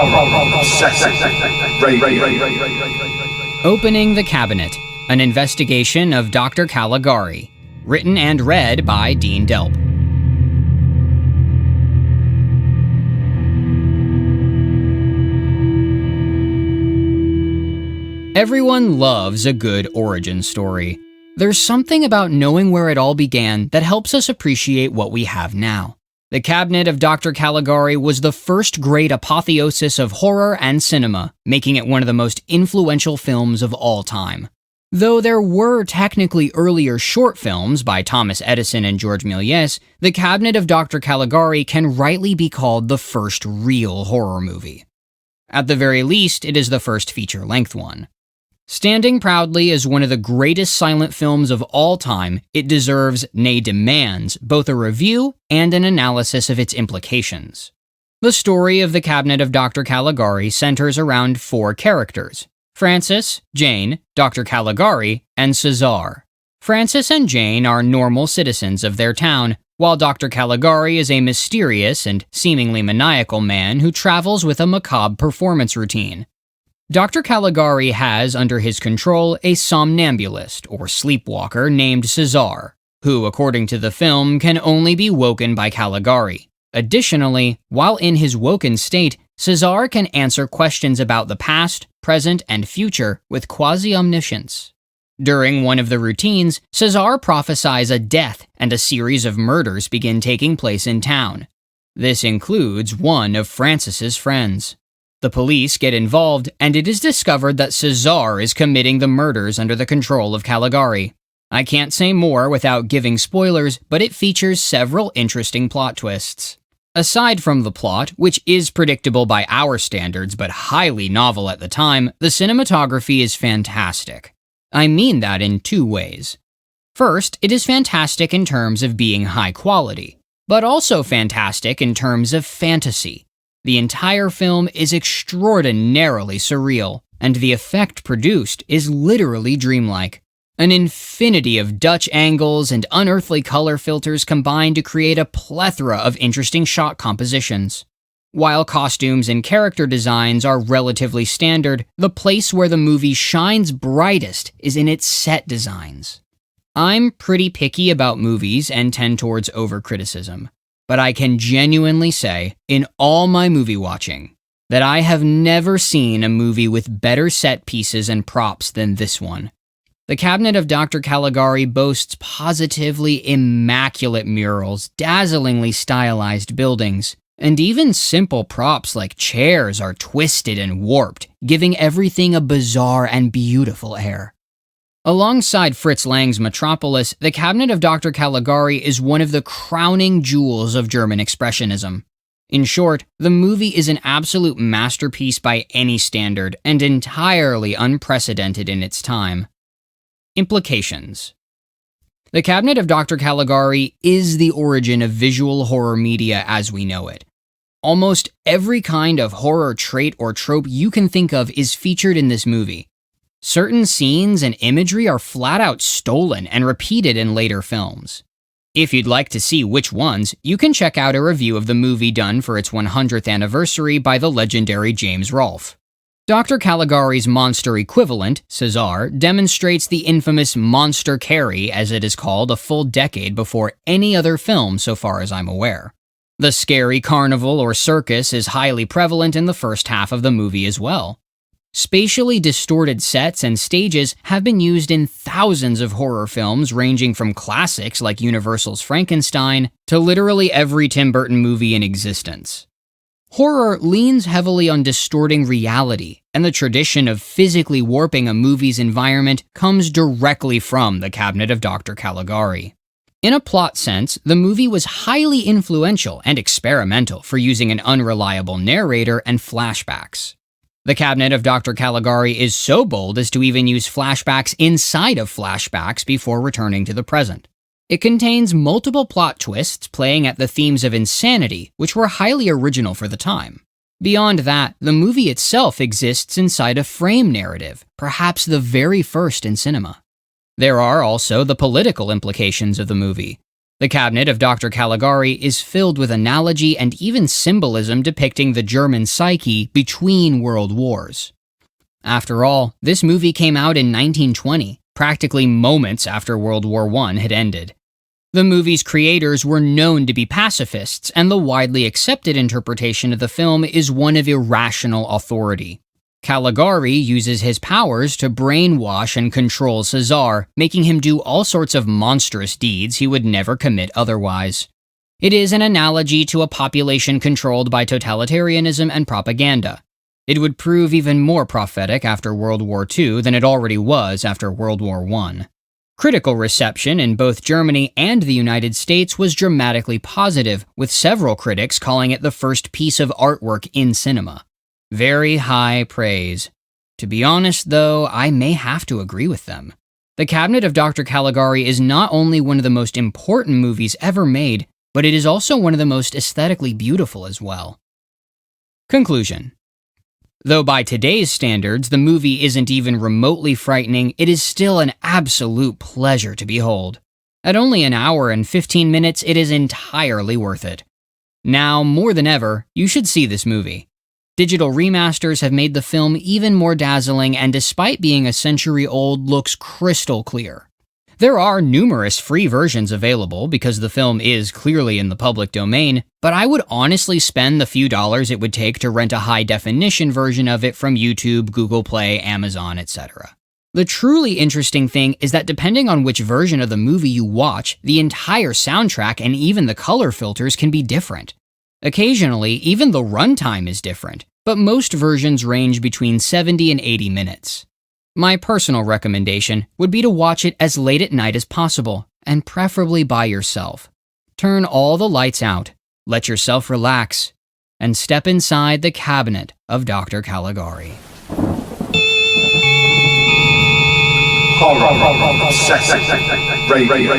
Horror Obsessive Radio. Opening the Cabinet, an investigation of Dr. Caligari, written and read by Dean Delp. Everyone loves a good origin story. There's something about knowing where it all began that helps us appreciate what we have now. The Cabinet of Dr. Caligari was the first great apotheosis of horror and cinema, making it one of the most influential films of all time. Though there were technically earlier short films by Thomas Edison and George Méliès, The Cabinet of Dr. Caligari can rightly be called the first real horror movie. At the very least, it is the first feature-length one. Standing proudly as one of the greatest silent films of all time, it deserves, nay demands, both a review and an analysis of its implications. The story of The Cabinet of Dr. Caligari centers around four characters: Francis, Jane, Dr. Caligari, and Cesar. Francis and Jane are normal citizens of their town, while Dr. Caligari is a mysterious and seemingly maniacal man who travels with a macabre performance routine. Dr. Caligari has under his control a somnambulist, or sleepwalker, named Cesar, who, according to the film, can only be woken by Caligari. Additionally, while in his woken state, Cesar can answer questions about the past, present, and future with quasi-omniscience. During one of the routines, Cesar prophesies a death and a series of murders begin taking place in town. This includes one of Francis's friends. The police get involved, and it is discovered that Cesar is committing the murders under the control of Caligari. I can't say more without giving spoilers, but it features several interesting plot twists. Aside from the plot, which is predictable by our standards but highly novel at the time, the cinematography is fantastic. I mean that in two ways. First, it is fantastic in terms of being high quality, but also fantastic in terms of fantasy. The entire film is extraordinarily surreal, and the effect produced is literally dreamlike. An infinity of Dutch angles and unearthly color filters combine to create a plethora of interesting shot compositions. While costumes and character designs are relatively standard, the place where the movie shines brightest is in its set designs. I'm pretty picky about movies and tend towards over-criticism. But I can genuinely say, in all my movie watching, that I have never seen a movie with better set pieces and props than this one. The Cabinet of Dr. Caligari boasts positively immaculate murals, dazzlingly stylized buildings, and even simple props like chairs are twisted and warped, giving everything a bizarre and beautiful air. Alongside Fritz Lang's Metropolis, The Cabinet of Dr. Caligari is one of the crowning jewels of German Expressionism. In short, the movie is an absolute masterpiece by any standard and entirely unprecedented in its time. Implications. The Cabinet of Dr. Caligari is the origin of visual horror media as we know it. Almost every kind of horror trait or trope you can think of is featured in this movie. Certain scenes and imagery are flat out stolen and repeated in later films. If you'd like to see which ones, you can check out a review of the movie done for its 100th anniversary by the legendary James Rolfe. Dr. Caligari's monster equivalent, Cesar, demonstrates the infamous monster carry, as it is called, a full decade before any other film so far as I'm aware. The scary carnival or circus is highly prevalent in the first half of the movie as well. Spatially distorted sets and stages have been used in thousands of horror films ranging from classics like Universal's Frankenstein to literally every Tim Burton movie in existence. Horror leans heavily on distorting reality, and the tradition of physically warping a movie's environment comes directly from The Cabinet of Dr. Caligari. In a plot sense, the movie was highly influential and experimental for using an unreliable narrator and flashbacks. The Cabinet of Dr. Caligari is so bold as to even use flashbacks inside of flashbacks before returning to the present. It contains multiple plot twists playing at the themes of insanity, which were highly original for the time. Beyond that, the movie itself exists inside a frame narrative, perhaps the very first in cinema. There are also the political implications of the movie. The cabinet of Dr. Caligari is filled with analogy and even symbolism depicting the German psyche between world wars. After all, this movie came out in 1920, practically moments after World War I had ended. The movie's creators were known to be pacifists, and the widely accepted interpretation of the film is one of irrational authority. Caligari uses his powers to brainwash and control Caesar, making him do all sorts of monstrous deeds he would never commit otherwise. It is an analogy to a population controlled by totalitarianism and propaganda. It would prove even more prophetic after World War II than it already was after World War I. Critical reception in both Germany and the United States was dramatically positive, with several critics calling it the first piece of artwork in cinema. Very high praise. To be honest, though, I may have to agree with them. The Cabinet of Dr. Caligari is not only one of the most important movies ever made, but it is also one of the most aesthetically beautiful as well. Conclusion. Though by today's standards the movie isn't even remotely frightening, it is still an absolute pleasure to behold. At only an hour and 15 minutes, it is entirely worth it. Now, more than ever, you should see this movie. Digital remasters have made the film even more dazzling, and despite being a century old, looks crystal clear. There are numerous free versions available because the film is clearly in the public domain, but I would honestly spend the few dollars it would take to rent a high-definition version of it from YouTube, Google Play, Amazon, etc. The truly interesting thing is that depending on which version of the movie you watch, the entire soundtrack and even the color filters can be different. Occasionally, even the runtime is different, but most versions range between 70 and 80 minutes. My personal recommendation would be to watch it as late at night as possible, and preferably by yourself. Turn all the lights out, let yourself relax, and step inside the cabinet of Dr. Caligari. Horror Obsessive Radio.